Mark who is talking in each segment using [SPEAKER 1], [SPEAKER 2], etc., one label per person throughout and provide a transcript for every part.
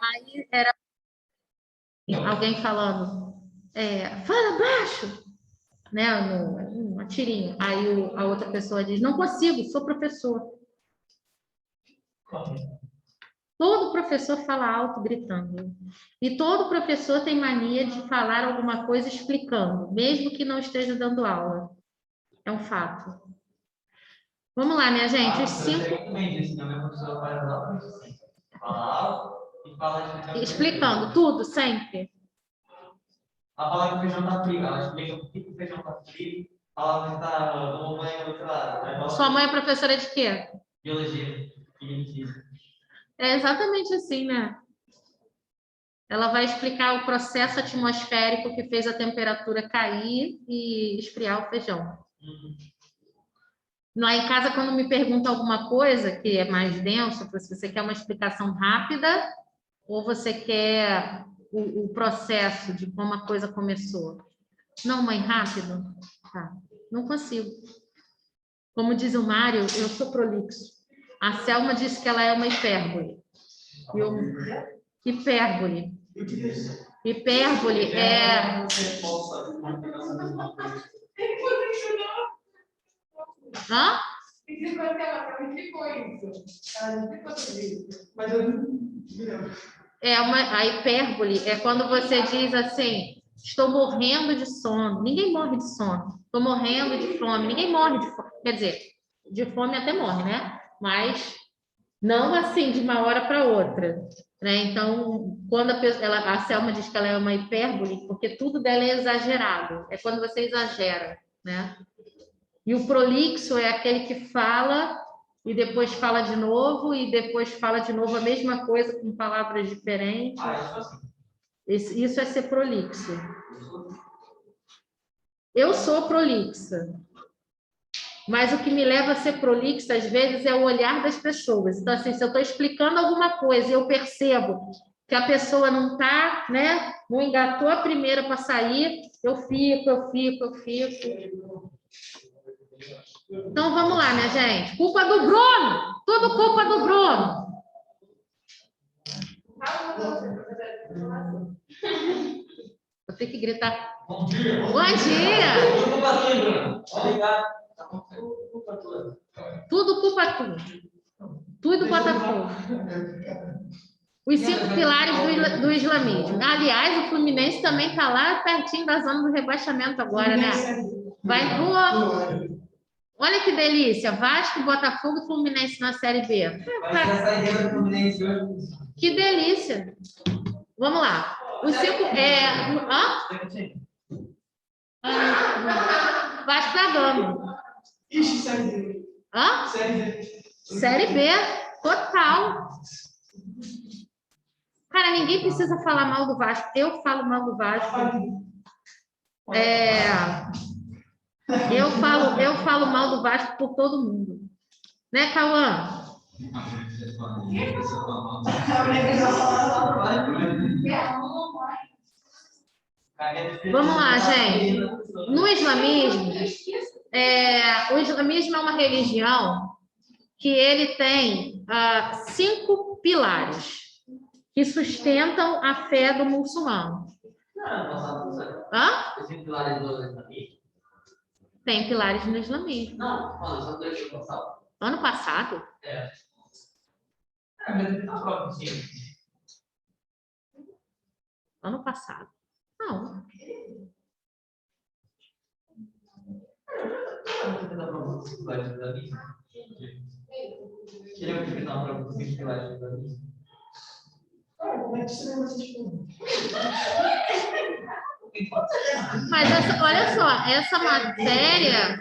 [SPEAKER 1] Aí era alguém falando, fala baixo, né? Uma tirinha. Aí a outra pessoa diz, não consigo, sou professor. Todo professor fala alto gritando. E todo professor tem mania de falar alguma coisa explicando, mesmo que não esteja dando aula. É um fato. Vamos lá, minha gente. Os 5... Explicando tudo, sempre.
[SPEAKER 2] Ela fala que o feijão tá frio. Ela explica por que o feijão tá frio. Fala que tá uma mãe do outro lado.
[SPEAKER 1] Sua mãe é professora de quê?
[SPEAKER 2] Biologia.
[SPEAKER 1] É exatamente assim, né? Ela vai explicar o processo atmosférico que fez a temperatura cair e esfriar o feijão. Lá em casa, quando me perguntam alguma coisa que é mais denso, se você quer uma explicação rápida ou você quer o processo de como a coisa começou. Não, mãe, rápido? Tá. Não consigo. Como diz o Mário, eu sou prolixo. A Selma disse que ela é uma hipérbole. Hipérbole. Hipérbole é... Hã? A hipérbole é quando você diz assim, estou morrendo de sono. Ninguém morre de sono. Estou morrendo de fome. Ninguém morre de fome. Quer dizer, de fome até morre, né? Mas não assim, de uma hora para outra. Né? Então, quando a Selma diz que ela é uma hipérbole, porque tudo dela é exagerado. É quando você exagera, né? E o prolixo é aquele que fala e depois fala de novo e depois fala de novo a mesma coisa com palavras diferentes. Isso é ser prolixo. Eu sou prolixa. Mas o que me leva a ser prolixa, às vezes, é o olhar das pessoas. Então, assim, se eu estou explicando alguma coisa e eu percebo que a pessoa não está, né, não engatou a primeira para sair, eu fico. Então, vamos lá, minha gente. Culpa do Bruno! Tudo culpa do Bruno! Vou ter que gritar. Bom dia! Bom dia! Tudo culpa tua. Tudo Botafogo. Os 5 pilares do islamismo. Aliás, o Fluminense também está lá pertinho da zona do rebaixamento agora, né? Vai pro... Olha que delícia. Vasco, Botafogo e Fluminense na Série B. Que delícia. Vamos lá. Os 5... Vasco da Gama. Hã? Série B. Total. Cara, ninguém precisa falar mal do Vasco. Eu falo mal do Vasco. Eu falo mal do Vasco por todo mundo. Né, Cauã? Vamos lá, gente. No islamismo, o islamismo é uma religião que ele tem 5 pilares que sustentam a fé do muçulmano. Hã? Tem pilares no islamismo. Não, ano passado? Ano passado? Não. Mas olha só, essa matéria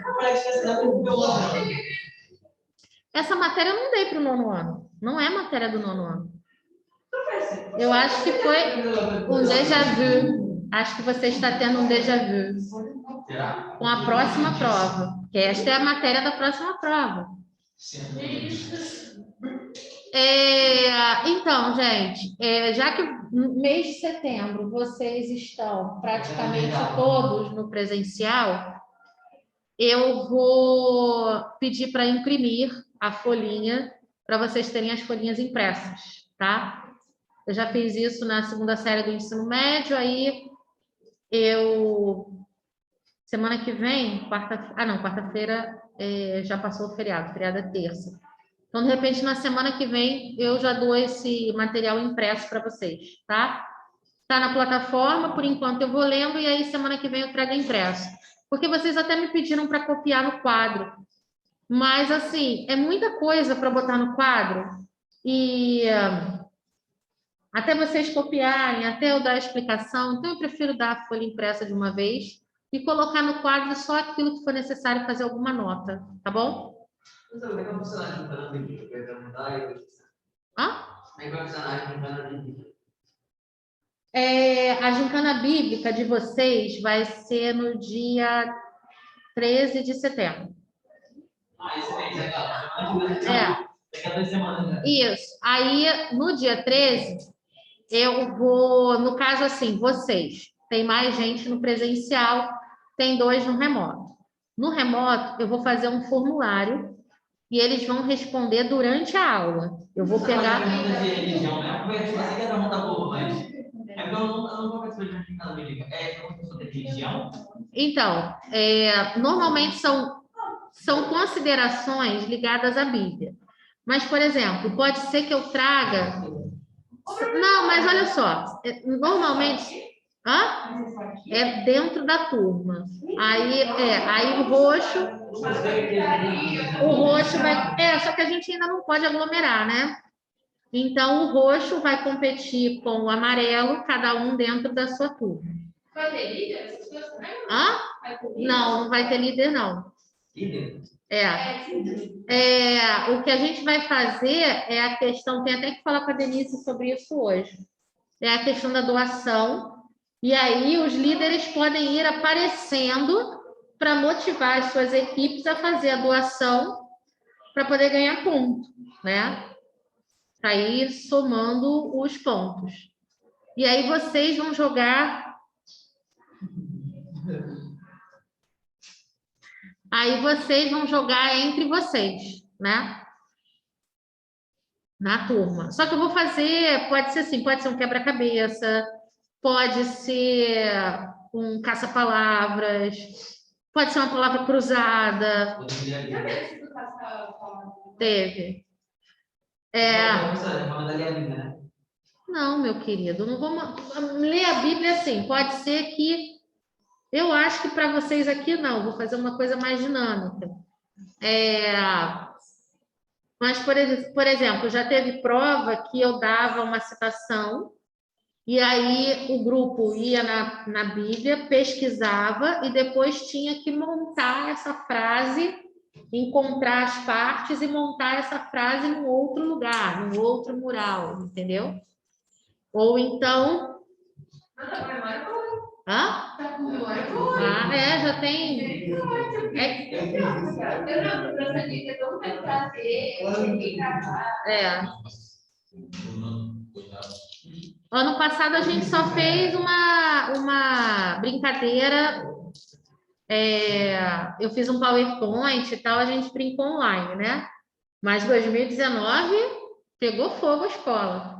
[SPEAKER 1] eu não dei para o 9º ano. Não é matéria do 9º ano. Eu acho que foi um déjà vu. Acho que você está tendo um déjà vu com a próxima prova. Porque esta é a matéria da próxima prova. Então, gente, já que no mês de setembro vocês estão praticamente todos no presencial, eu vou pedir para imprimir a folhinha, para vocês terem as folhinhas impressas, tá? Eu já fiz isso na segunda série do ensino médio, aí semana que vem, quarta-feira já passou o feriado é terça. Então, de repente, na semana que vem, eu já dou esse material impresso para vocês, tá? Tá na plataforma, por enquanto eu vou lendo, e aí semana que vem eu trago impresso. Porque vocês até me pediram para copiar no quadro. Mas, assim, é muita coisa para botar no quadro, e até vocês copiarem, até eu dar a explicação, então eu prefiro dar a folha impressa de uma vez e colocar no quadro só aquilo que for necessário fazer alguma nota, tá bom?
[SPEAKER 2] Então, como é que funciona a gincana bíblica? Eu quero perguntar e
[SPEAKER 1] Hã?
[SPEAKER 2] como é que vai funcionar a gincana bíblica?
[SPEAKER 1] A gincana bíblica de vocês vai ser no dia 13 de setembro.
[SPEAKER 2] Excelente, legal. Daqui a 2 semanas, né?
[SPEAKER 1] Isso. Aí, no dia 13, eu vou, no caso assim, vocês, tem mais gente no presencial, tem 2 no remoto. No remoto, eu vou fazer um formulário e eles vão responder durante a aula. Eu vou pegar...
[SPEAKER 2] Pergunta de religião, né? Porque eu sei que é pergunta boa, mas é porque eu não vou participar de uma gincana bíblica. É uma pessoa de religião?
[SPEAKER 1] Então, normalmente são considerações ligadas à Bíblia. Mas, por exemplo, pode ser que eu traga... Não, mas olha só, normalmente... É dentro da turma. Aí o roxo vai... só que a gente ainda não pode aglomerar, né? Então, o roxo vai competir com o amarelo, cada um dentro da sua turma.
[SPEAKER 3] Vai ter líder? Essas coisas também?
[SPEAKER 1] Não vai ter líder, não.
[SPEAKER 2] Líder?
[SPEAKER 1] O que a gente vai fazer é a questão, tem até que falar com a Denise sobre isso hoje, é a questão da doação, e aí os líderes podem ir aparecendo para motivar as suas equipes a fazer a doação para poder ganhar ponto, né? Para ir somando os pontos. E aí vocês vão jogar... entre vocês, né? Na turma. Só que eu vou fazer, pode ser assim, pode ser um quebra-cabeça, pode ser um caça-palavras, pode ser uma palavra cruzada. Teve. Não, meu querido, não vamos ler a Bíblia assim. Pode ser que eu acho que para vocês aqui não, vou fazer uma coisa mais dinâmica. Mas, por exemplo, já teve prova que eu dava uma citação e aí o grupo ia na Bíblia, pesquisava e depois tinha que montar essa frase, encontrar as partes e montar essa frase em outro lugar, num outro mural, entendeu? Ou então... já tem... Ano passado a gente só fez uma brincadeira, eu fiz um PowerPoint e tal, a gente brincou online, né? Mas 2019 pegou fogo a escola.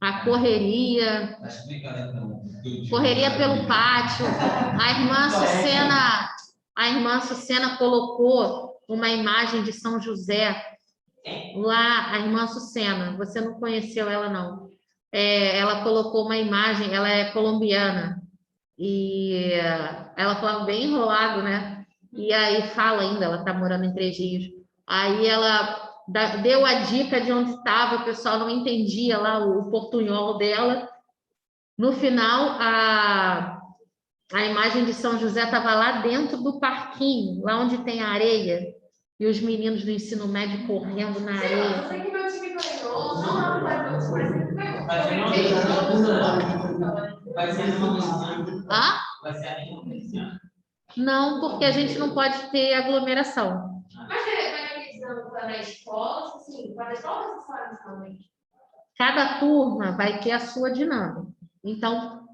[SPEAKER 1] A correria pelo pátio. A irmã Sucena colocou uma imagem de São José lá, a irmã Sucena, você não conheceu ela, não. Ela colocou uma imagem, ela é colombiana, e ela falava bem enrolado, né? E aí fala ainda, ela está morando em Três Rios. Aí ela deu a dica de onde estava, o pessoal não entendia lá o portunhol dela. No final, a imagem de São José estava lá dentro do parquinho, lá onde tem a areia, e os meninos do ensino médio correndo na areia.
[SPEAKER 3] Eu sei que meu time ganhou, não,
[SPEAKER 2] Vai ser
[SPEAKER 1] Não, porque a gente não pode ter aglomeração.
[SPEAKER 3] Mas vai ter dinâmica na escola, assim, para a escola ou fora também?
[SPEAKER 1] Cada turma vai ter a sua dinâmica. Então,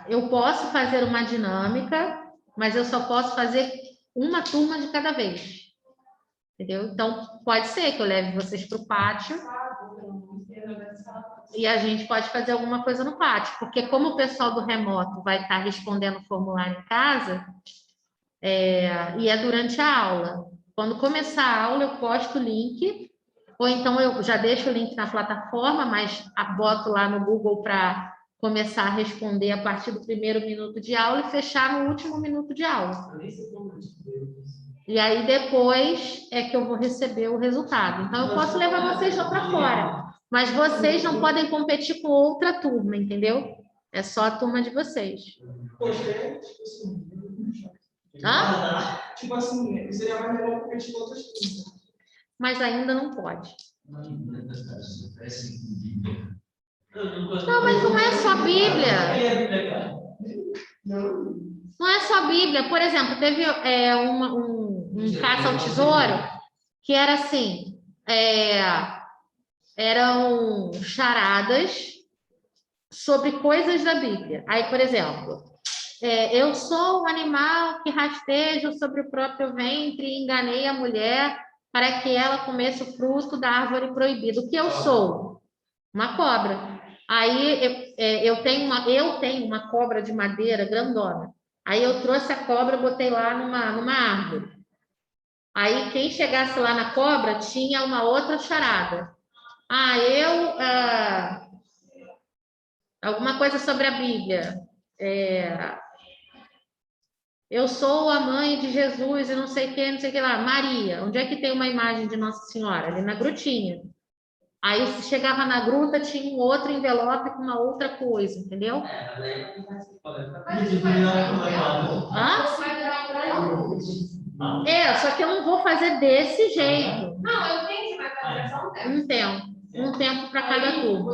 [SPEAKER 1] eu posso fazer uma dinâmica, mas eu só posso fazer uma turma de cada vez. Entendeu? Então, pode ser que eu leve vocês para o pátio. e a gente pode fazer alguma coisa no pátio, porque como o pessoal do remoto vai estar respondendo o formulário em casa, e é durante a aula. Quando começar a aula, eu posto o link, ou então eu já deixo o link na plataforma, mas boto lá no Google para começar a responder a partir do primeiro minuto de aula e fechar no último minuto de aula. E aí depois é que eu vou receber o resultado. Então eu posso levar vocês lá para fora, mas vocês não podem competir com outra turma, entendeu? É só a turma de vocês. Hã?
[SPEAKER 4] Tipo assim, seria mais legal competir com outras turmas.
[SPEAKER 1] Mas ainda não pode. Não, mas não é só Bíblia. Não é só Bíblia. Por exemplo, teve um caça ao tesouro que era assim, eram charadas sobre coisas da Bíblia. Aí, por exemplo, eu sou um animal que rastejo sobre o próprio ventre e enganei a mulher para que ela comesse o fruto da árvore proibida. O que eu sou? Uma cobra. Aí eu tenho uma cobra de madeira grandona. Aí eu trouxe a cobra e botei lá numa árvore. Aí quem chegasse lá na cobra tinha uma outra charada. Alguma coisa sobre a Bíblia. Eu sou a mãe de Jesus e não sei o que lá. Maria, onde é que tem uma imagem de Nossa Senhora? Ali na grutinha. Aí, se chegava na gruta, tinha um outro envelope com uma outra coisa, entendeu? Só que eu não vou fazer desse jeito.
[SPEAKER 3] Não, eu tenho que marcar a versão dela.
[SPEAKER 1] Um tempo. Um tempo para cada turma.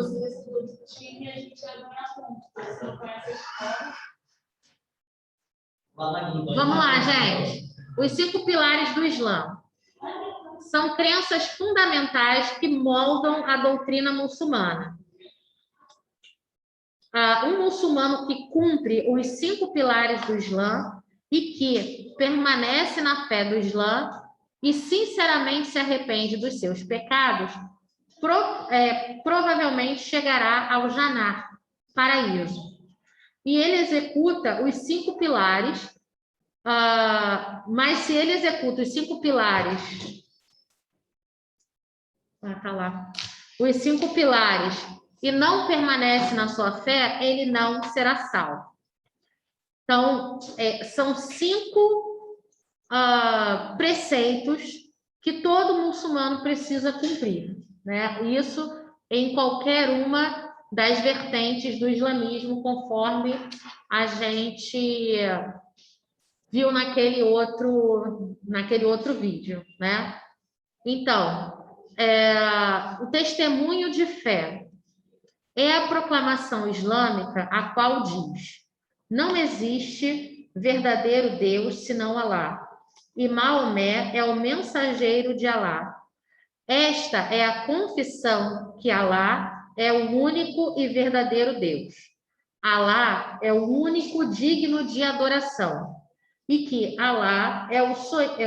[SPEAKER 1] Vamos lá, gente. Os 5 pilares do Islã. São crenças fundamentais que moldam a doutrina muçulmana. Um muçulmano que cumpre os 5 pilares do Islã e que permanece na fé do Islã e sinceramente se arrepende dos seus pecados, provavelmente chegará ao Jannah, paraíso. E ele executa os 5 pilares, mas se ele executa os 5 pilares... tá lá. Os 5 pilares e não permanece na sua fé, ele não será salvo. Então, são 5 preceitos que todo muçulmano precisa cumprir, né? Isso em qualquer uma das vertentes do islamismo, conforme a gente viu naquele outro vídeo, né? Então, o testemunho de fé é a proclamação islâmica a qual diz: não existe verdadeiro Deus senão Alá, e Maomé é o mensageiro de Alá. Esta é a confissão que Alá é o único e verdadeiro Deus. Alá é o único digno de adoração, e que Alá é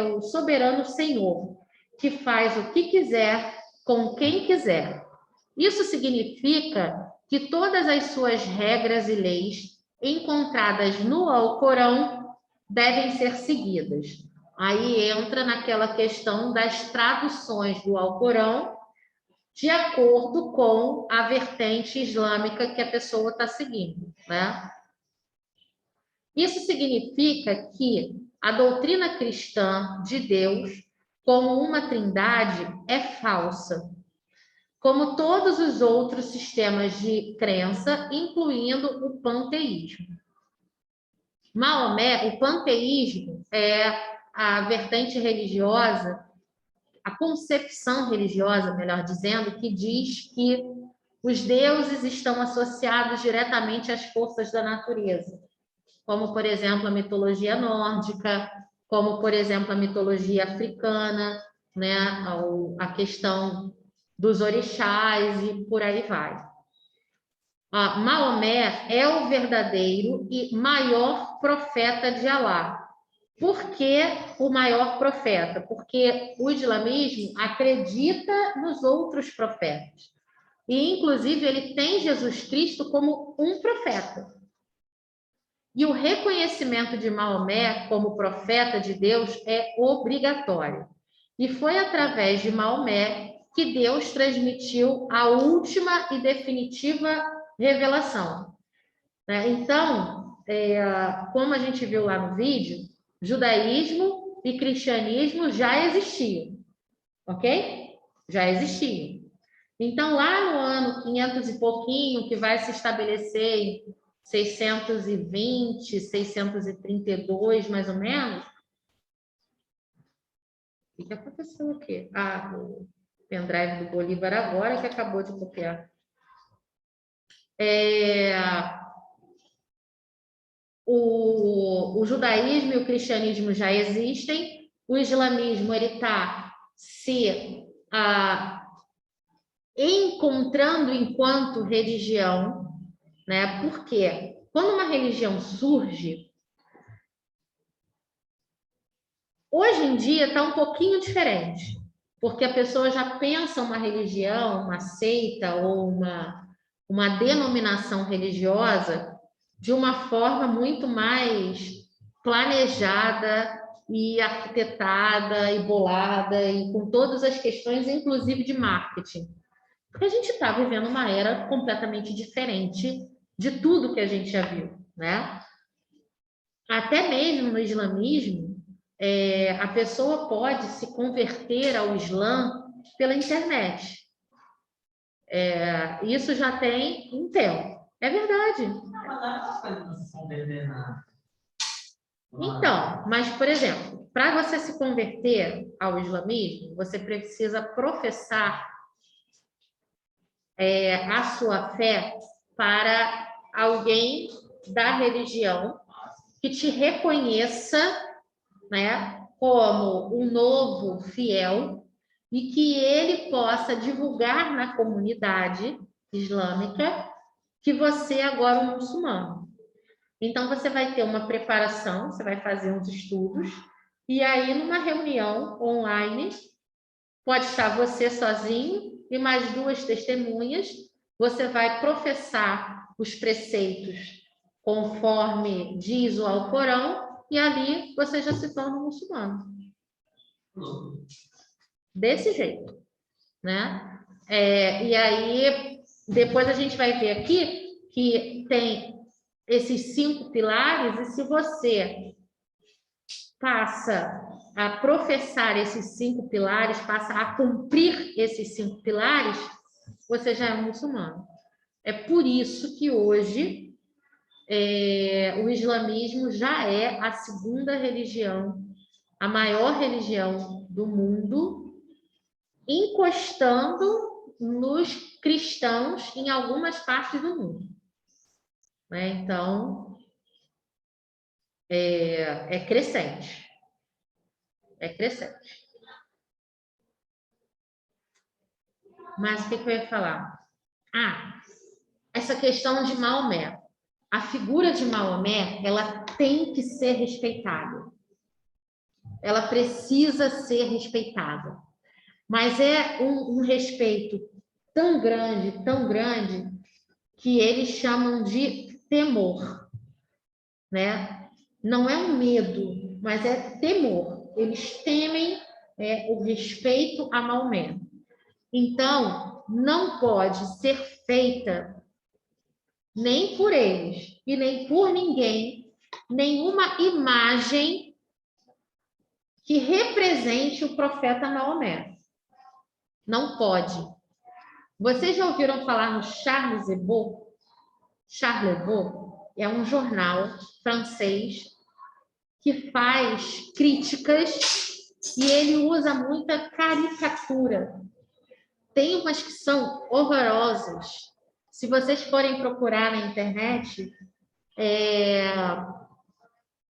[SPEAKER 1] o soberano Senhor, que faz o que quiser com quem quiser. Isso significa que todas as suas regras e leis encontradas no Alcorão devem ser seguidas. Aí entra naquela questão das traduções do Alcorão de acordo com a vertente islâmica que a pessoa está seguindo, né? Isso significa que a doutrina cristã de Deus como uma trindade é falsa, como todos os outros sistemas de crença, incluindo o panteísmo. Maomé, o panteísmo é a vertente religiosa, a concepção religiosa, melhor dizendo, que diz que os deuses estão associados diretamente às forças da natureza, como, por exemplo, a mitologia nórdica, como, por exemplo, a mitologia africana, né? A questão dos orixás e por aí vai. Maomé é o verdadeiro e maior profeta de Alá. Por que o maior profeta? Porque o islamismo acredita nos outros profetas. E, inclusive, ele tem Jesus Cristo como um profeta. E o reconhecimento de Maomé como profeta de Deus é obrigatório. E foi através de Maomé que Deus transmitiu a última e definitiva revelação. Então, como a gente viu lá no vídeo, judaísmo e cristianismo já existiam, ok? Já existiam. Então, lá no ano 500 e pouquinho, que vai se estabelecer em 620, 632, mais ou menos. O que aconteceu aqui? O pendrive do Bolívar agora que acabou de copiar. O judaísmo e o cristianismo já existem. O islamismo ele está se encontrando enquanto religião, né? Porque quando uma religião surge, hoje em dia está um pouquinho diferente, porque a pessoa já pensa uma religião, uma seita ou uma denominação religiosa de uma forma muito mais planejada e arquitetada e bolada e com todas as questões, inclusive de marketing. Porque a gente está vivendo uma era completamente diferente de tudo que a gente já viu, né? Até mesmo no islamismo, a pessoa pode se converter ao Islã pela internet. Isso já tem um tempo. É verdade. Então, mas, por exemplo, para você se converter ao islamismo, você precisa professar a sua fé para alguém da religião que te reconheça, né, como um novo fiel e que ele possa divulgar na comunidade islâmica que você agora é um muçulmano. Então, você vai ter uma preparação, você vai fazer uns estudos, e aí, numa reunião online, pode estar você sozinho e mais 2 testemunhas, você vai professar os preceitos conforme diz o Alcorão, e ali você já se torna um muçulmano. Desse jeito, né? E aí, depois a gente vai ver aqui que tem esses 5 pilares, e se você passa a professar esses 5 pilares, passa a cumprir esses 5 pilares, você já é um muçulmano. É por isso que hoje o islamismo já é a segunda religião, a maior religião do mundo, encostando nos cristãos em algumas partes do mundo. Né? Então, é crescente. É crescente. Mas o que eu ia falar? Essa questão de Maomé. A figura de Maomé, ela tem que ser respeitada. Ela precisa ser respeitada. Mas é um respeito tão grande, que eles chamam de temor. Né? Não é um medo, mas é temor. Eles temem o respeito a Maomé. Então, não pode ser feita nem por eles e nem por ninguém nenhuma imagem que represente o profeta Maomé. Não pode. Vocês já ouviram falar no Charles Hebdo? Charles Hebdo é um jornal francês que faz críticas e ele usa muita caricatura. Tem umas que são horrorosas. Se vocês forem procurar na internet,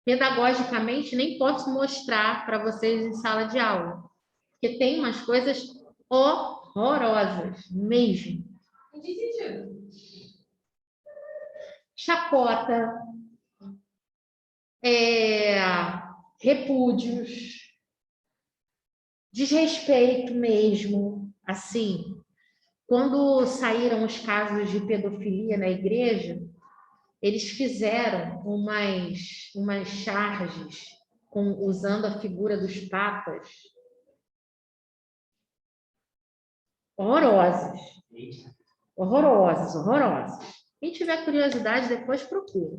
[SPEAKER 1] pedagogicamente, nem posso mostrar para vocês em sala de aula, porque tem umas coisas horrorosas mesmo.
[SPEAKER 3] Em que sentido?
[SPEAKER 1] Chacota, repúdios, desrespeito mesmo, assim, quando saíram os casos de pedofilia na igreja, eles fizeram umas charges usando a figura dos papas horrorosas. Horrorosas. Quem tiver curiosidade, depois procura.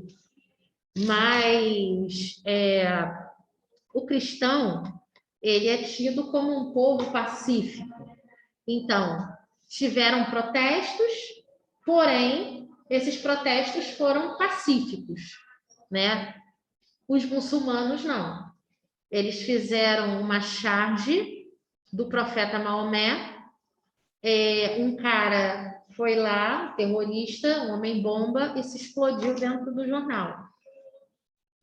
[SPEAKER 1] Mas o cristão, ele é tido como um povo pacífico. Então, tiveram protestos, porém, esses protestos foram pacíficos, né? Os muçulmanos não. Eles fizeram uma charge do profeta Maomé. Um cara foi lá, terrorista, um homem-bomba, e se explodiu dentro do jornal.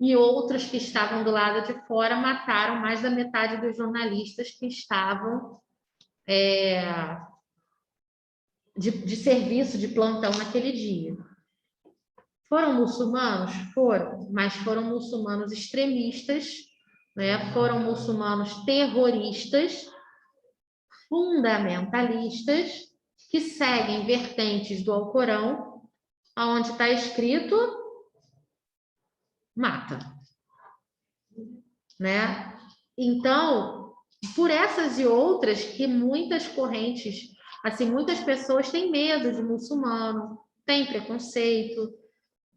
[SPEAKER 1] E outros que estavam do lado de fora mataram mais da metade dos jornalistas que estavam de serviço, de plantão naquele dia. Foram muçulmanos? Foram, mas foram muçulmanos extremistas, né? Foram muçulmanos terroristas, fundamentalistas, que seguem vertentes do Alcorão, onde está escrito mata, né? Então, por essas e outras que muitas correntes, assim, muitas pessoas têm medo de muçulmano, têm preconceito,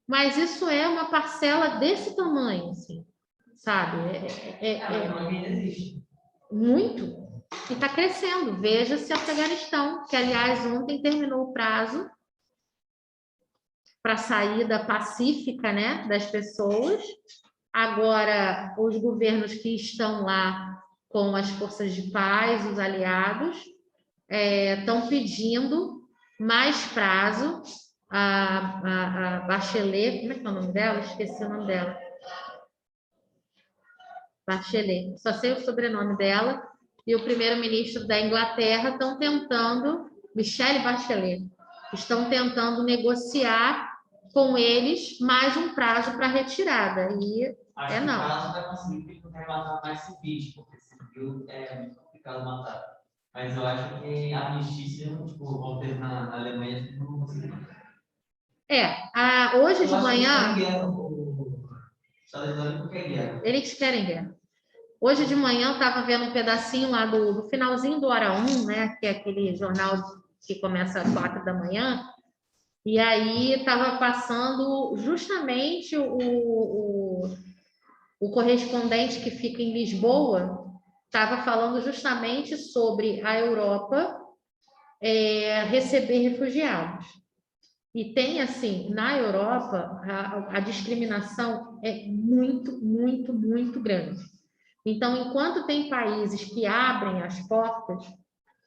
[SPEAKER 1] mas isso é uma parcela desse tamanho, assim, sabe? Muito. E está crescendo. Veja-se Afeganistão, que, aliás, ontem terminou o prazo para a saída pacífica, né, das pessoas. Agora, os governos que estão lá com as forças de paz, os aliados, estão pedindo mais prazo. A Bachelet, como é que é o nome dela? Esqueci o nome dela. Bachelet, só sei o sobrenome dela. E o primeiro-ministro da Inglaterra estão tentando, Michelle Bachelet, estão tentando negociar com eles mais um prazo para retirada. E
[SPEAKER 2] acho
[SPEAKER 1] não.
[SPEAKER 2] Que o prazo vai conseguir matar mais civis, porque civil é muito complicado matar. Mas eu acho que a amnistia, tipo, vão ter na Alemanha, não vão conseguir.
[SPEAKER 1] Hoje de manhã. Eles querem guerra. Hoje de manhã eu estava vendo um pedacinho lá do finalzinho do Hora 1, né? Que é aquele jornal que começa às 4 da manhã. E aí estava passando justamente o correspondente que fica em Lisboa, estava falando justamente sobre a Europa receber refugiados. E tem, assim, na Europa, a discriminação é muito, muito, muito grande. Então, enquanto tem países que abrem as portas,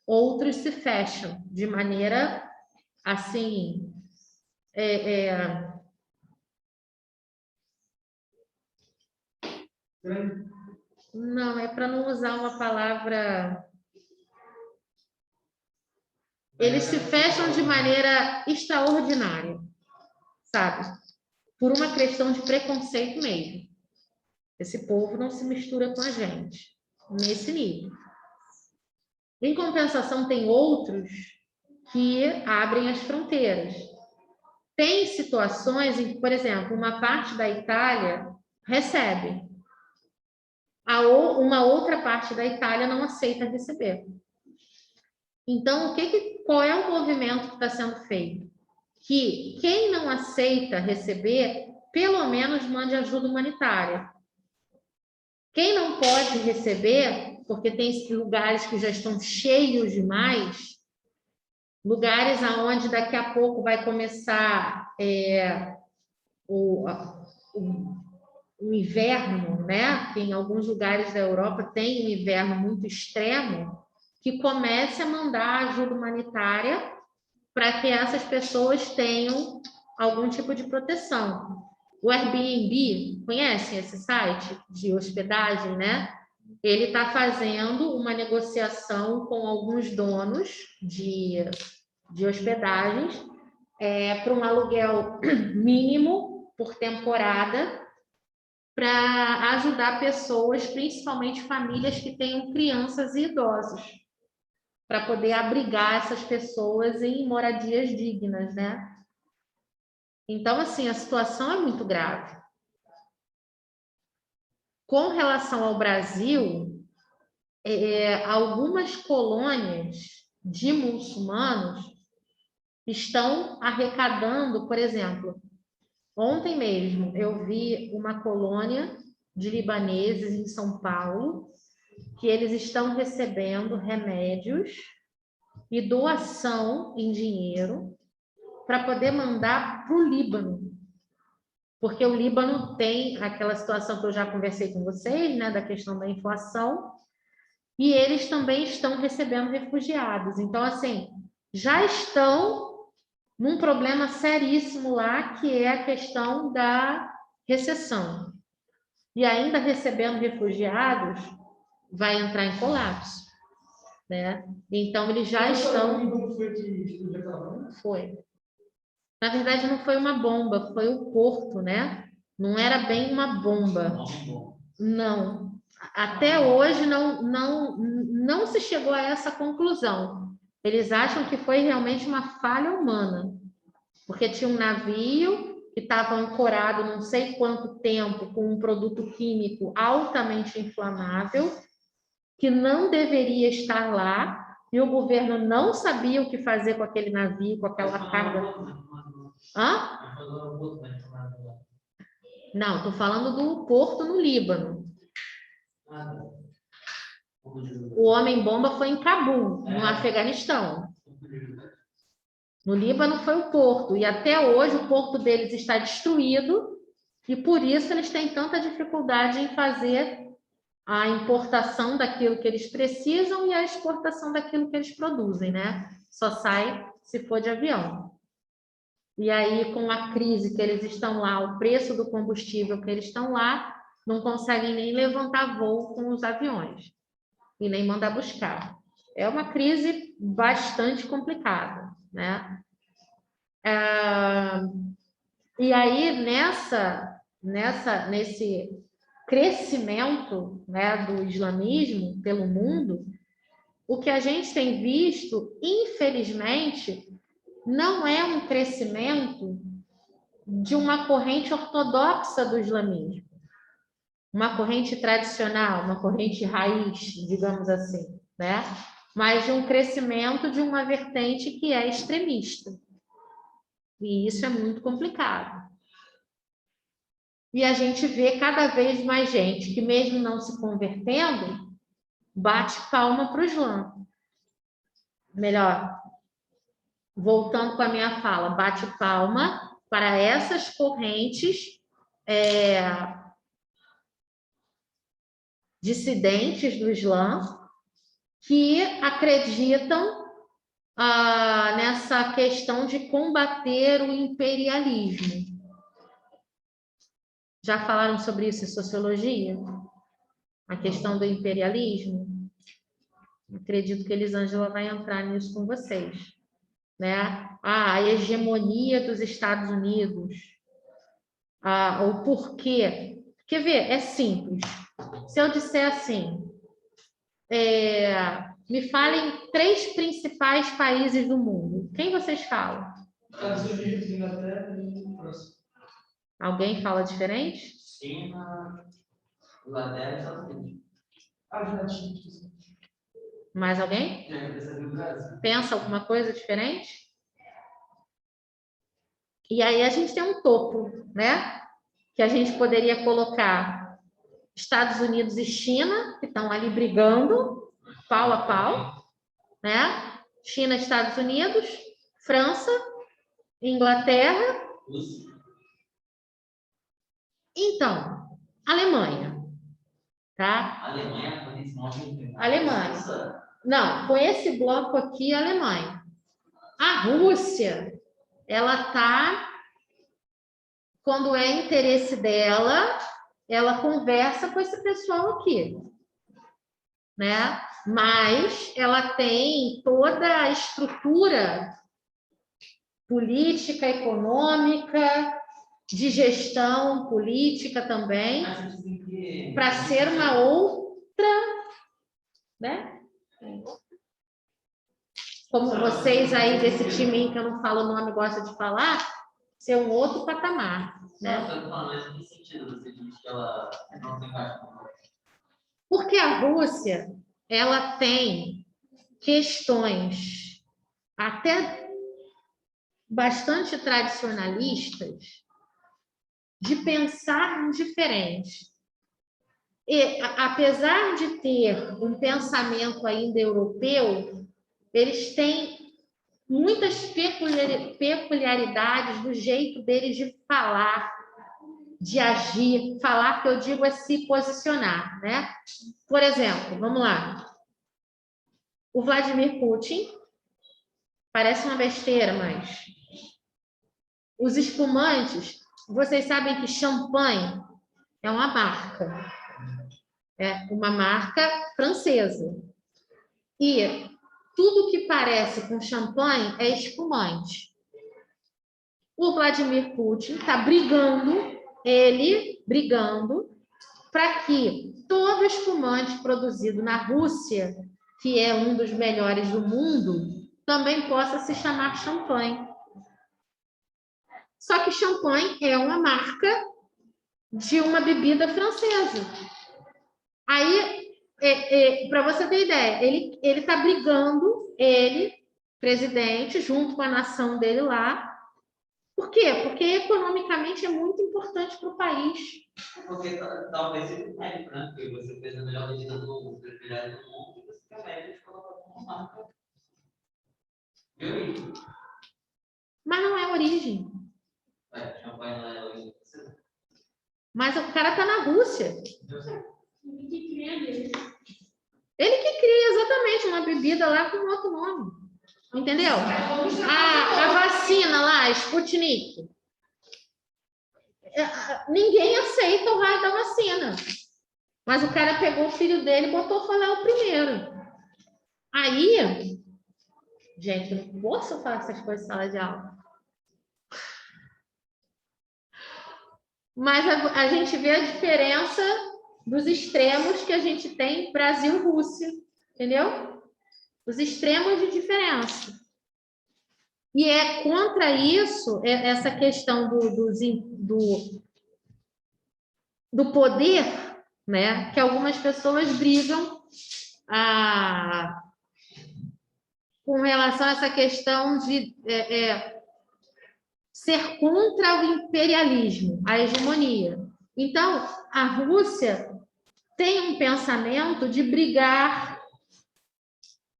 [SPEAKER 1] outros se fecham de maneira, assim, não, é para não usar uma palavra... Eles se fecham de maneira extraordinária, sabe? Por uma questão de preconceito mesmo. Esse povo não se mistura com a gente, nesse nível. Em compensação, tem outros que abrem as fronteiras. Tem situações em que, por exemplo, uma parte da Itália recebe. Uma outra parte da Itália não aceita receber. Então, qual é o movimento que está sendo feito? Que quem não aceita receber, pelo menos mande ajuda humanitária. Quem não pode receber, porque tem lugares que já estão cheios demais, lugares aonde daqui a pouco vai começar o inverno, né? Que em alguns lugares da Europa tem um inverno muito extremo, que comece a mandar ajuda humanitária para que essas pessoas tenham algum tipo de proteção. O Airbnb, conhecem esse site de hospedagem, né? Ele está fazendo uma negociação com alguns donos de hospedagens para um aluguel mínimo por temporada para ajudar pessoas, principalmente famílias que tenham crianças e idosos. para poder abrigar essas pessoas em moradias dignas, né? Então, assim, a situação é muito grave. Com relação ao Brasil, algumas colônias de muçulmanos estão arrecadando, por exemplo, ontem mesmo eu vi uma colônia de libaneses em São Paulo, que eles estão recebendo remédios e doação em dinheiro para poder mandar para o Líbano. Porque o Líbano tem aquela situação que eu já conversei com vocês, né, da questão da inflação, e eles também estão recebendo refugiados. Então, assim, já estão num problema seríssimo lá, que é a questão da recessão. E ainda recebendo refugiados, vai entrar em colapso, né? Então, eles já estão... Foi. Na verdade, não foi uma bomba, foi o porto, né? Não era bem uma bomba. Não. Até hoje não se chegou a essa conclusão. Eles acham que foi realmente uma falha humana, porque tinha um navio que estava ancorado não sei quanto tempo com um produto químico altamente inflamável, que não deveria estar lá, e o governo não sabia o que fazer com aquele navio, com aquela carga. Hã? Não, estou falando do porto no Líbano. O homem-bomba foi em Cabul, no Afeganistão. No Líbano foi o porto, e até hoje o porto deles está destruído, e por isso eles têm tanta dificuldade em fazer a importação daquilo que eles precisam e a exportação daquilo que eles produzem, né? Só sai se for de avião. E aí, com a crise que eles estão lá, o preço do combustível que eles estão lá, não conseguem nem levantar voo com os aviões e nem mandar buscar. É uma crise bastante complicada, né? E aí, nesse crescimento, né, do islamismo pelo mundo, o que a gente tem visto, infelizmente, não é um crescimento de uma corrente ortodoxa do islamismo, uma corrente tradicional, uma corrente raiz, digamos assim, né? Mas de um crescimento de uma vertente que é extremista. E isso é muito complicado. E a gente vê cada vez mais gente que, mesmo não se convertendo, bate palma para o Islã. Melhor, voltando com a minha fala, bate palma para essas correntes dissidentes do Islã que acreditam nessa questão de combater o imperialismo. Já falaram sobre isso em sociologia? A questão do imperialismo? Acredito que Elisângela vai entrar nisso com vocês, né? A hegemonia dos Estados Unidos, o porquê. Quer ver? É simples. Se eu disser assim, me falem 3 principais países do mundo, quem vocês falam?
[SPEAKER 4] Estados Unidos, Inglaterra e França.
[SPEAKER 1] Alguém fala diferente?
[SPEAKER 2] China, Inglaterra e Estados Unidos.
[SPEAKER 4] Argentina.
[SPEAKER 1] Mais alguém? Pensa alguma coisa diferente? E aí a gente tem um topo, né? Que a gente poderia colocar Estados Unidos e China, que estão ali brigando, pau a pau, né? China, Estados Unidos, França, Inglaterra. Então, Alemanha, tá? Alemanha. Não, com esse bloco aqui, a Alemanha. A Rússia, ela tá, quando é interesse dela, ela conversa com esse pessoal aqui, né? Mas ela tem toda a estrutura política, econômica, de gestão política também, para ser uma outra, né? como vocês aí desse time que eu não falo o nome, gostam de falar, ser um outro patamar, né?
[SPEAKER 2] Não, eu tô falando, mas em que sentido você diz que ela não tem encaixa?
[SPEAKER 1] Porque a Rússia, ela tem questões até bastante tradicionalistas de pensar diferente. E, apesar de ter um pensamento ainda europeu, eles têm muitas peculiaridades do jeito deles de falar, de agir. Falar, que eu digo, é se posicionar, né? Por exemplo, vamos lá. O Vladimir Putin, parece uma besteira, mas os espumantes, vocês sabem que champanhe é uma marca. É uma marca francesa. E tudo que parece com champanhe é espumante. O Vladimir Putin está brigando para que todo espumante produzido na Rússia, que é um dos melhores do mundo, também possa se chamar champanhe. Só que champanhe é uma marca de uma bebida francesa. Aí, para você ter ideia, ele está brigando, presidente, junto com a nação dele lá. Por quê? Porque economicamente é muito importante para o país.
[SPEAKER 2] Porque talvez seja um mérito, né? Porque você fez a melhor medida do mundo, fez a melhor do mundo, e você tem o mérito de colocar como marca. Viu?
[SPEAKER 1] Mas não é origem.
[SPEAKER 2] Champanhe não é origem.
[SPEAKER 1] Mas o cara está na Rússia.
[SPEAKER 2] Eu sei.
[SPEAKER 1] Ele que cria exatamente uma bebida lá com outro nome. Entendeu? A vacina lá, a Sputnik. Ninguém aceita o raio da vacina. Mas o cara pegou o filho dele e botou falar o primeiro. Aí, gente, eu não posso falar essas coisas em sala de aula. Mas a gente vê a diferença dos extremos que a gente tem Brasil e Rússia, entendeu? Os extremos de diferença. E é contra isso, essa questão do poder, né, que algumas pessoas brigam com relação a essa questão de ser contra o imperialismo, a hegemonia. Então, a Rússia tem um pensamento de brigar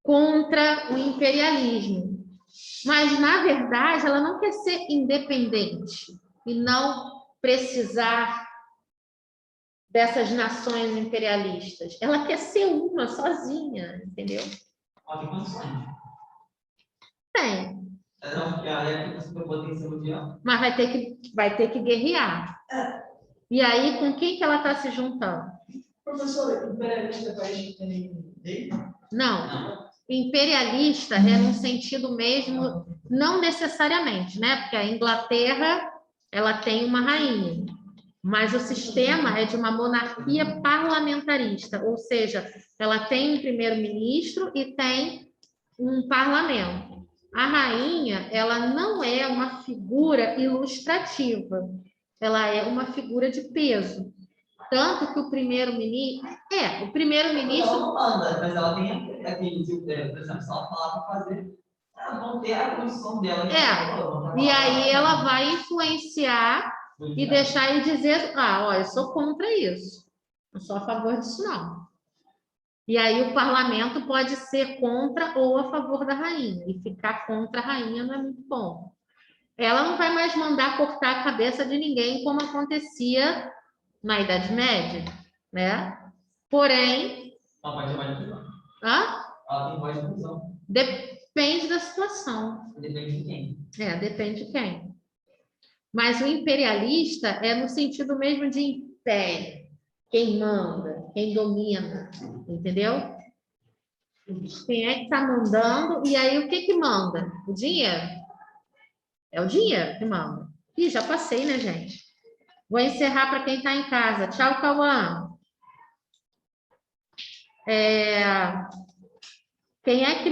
[SPEAKER 1] contra o imperialismo, mas, na verdade, ela não quer ser independente e não precisar dessas nações imperialistas. Ela quer ser uma sozinha, entendeu?
[SPEAKER 2] Tem condições.
[SPEAKER 1] Tem.
[SPEAKER 2] Não, porque aí é que você potência mundial.
[SPEAKER 1] Mas vai ter que guerrear. E aí, com quem que ela está se juntando?
[SPEAKER 4] Professor, imperialista é país que tem lei?
[SPEAKER 1] Não. Imperialista é num sentido mesmo, não necessariamente, né? Porque a Inglaterra, ela tem uma rainha, mas o sistema é de uma monarquia parlamentarista, ou seja, ela tem um primeiro-ministro e tem um parlamento. A rainha, ela não é uma figura ilustrativa, ela é uma figura de peso. Tanto que o primeiro-ministro...
[SPEAKER 2] Ela não manda, mas ela tem aquele, por exemplo, se ela falar para fazer, elas vão ter a condição dela.
[SPEAKER 1] E aí ela vai influenciar e deixar ele dizer, eu sou contra isso. Não sou a favor disso, não. E aí o parlamento pode ser contra ou a favor da rainha. E ficar contra a rainha não é muito bom. Ela não vai mais mandar cortar a cabeça de ninguém, como acontecia na Idade Média, né? Porém...
[SPEAKER 2] Ela pode chamar de prisão.
[SPEAKER 1] Ela
[SPEAKER 2] tem voz de prisão.
[SPEAKER 1] Depende da situação.
[SPEAKER 2] Depende de quem.
[SPEAKER 1] Depende de quem. Mas o imperialista é no sentido mesmo de império. Quem manda, quem domina, entendeu? Quem é que está mandando, e aí o que manda? O dinheiro. É o dinheiro que manda. Ih, já passei, né, gente? Vou encerrar para quem está em casa. Tchau, Cauã. Quem é que